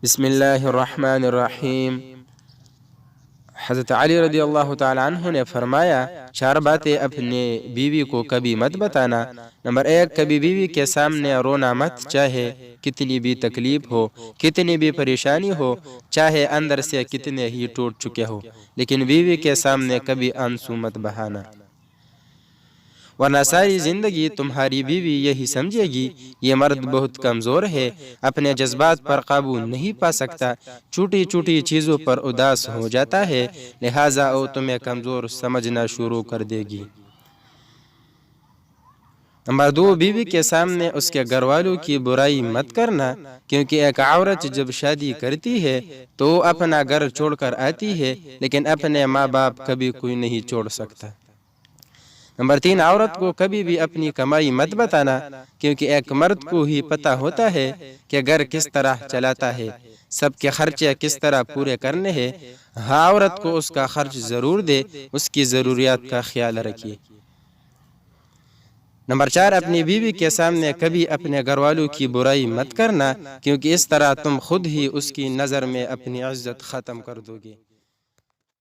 بسم اللہ الرحمن الرحیم۔ حضرت علی رضی اللہ تعالی عنہ نے فرمایا، 4 باتیں اپنے بیوی کو کبھی مت بتانا۔ نمبر 1، کبھی بیوی کے سامنے رونا مت، چاہے کتنی بھی تکلیف ہو، کتنی بھی پریشانی ہو، چاہے اندر سے کتنے ہی ٹوٹ چکے ہو، لیکن بیوی کے سامنے کبھی آنسو مت بہانا، ورنہ ساری زندگی تمہاری بیوی یہی سمجھے گی یہ مرد بہت کمزور ہے، اپنے جذبات پر قابو نہیں پا سکتا، چھوٹی چھوٹی چیزوں پر اداس ہو جاتا ہے، لہٰذا وہ تمہیں کمزور سمجھنا شروع کر دے گی۔ نمبر 2، بیوی کے سامنے اس کے گھر والوں کی برائی مت کرنا، کیونکہ ایک عورت جب شادی کرتی ہے تو اپنا گھر چھوڑ کر آتی ہے، لیکن اپنے ماں باپ کبھی کوئی نہیں چھوڑ سکتا۔ نمبر 3، عورت کو کبھی بھی اپنی کمائی مت بتانا، کیونکہ ایک مرد کو ہی پتہ ہوتا ہے کہ گھر کس طرح چلاتا ہے، سب کے خرچے کس طرح پورے کرنے ہیں۔ ہاں، عورت کو اس کا خرچ ضرور دے، اس کی ضروریات کا خیال رکھیے۔ نمبر 4، اپنی بیوی کے سامنے کبھی اپنے گھر والوں کی برائی مت کرنا، کیونکہ اس طرح تم خود ہی اس کی نظر میں اپنی عزت ختم کر دو گے۔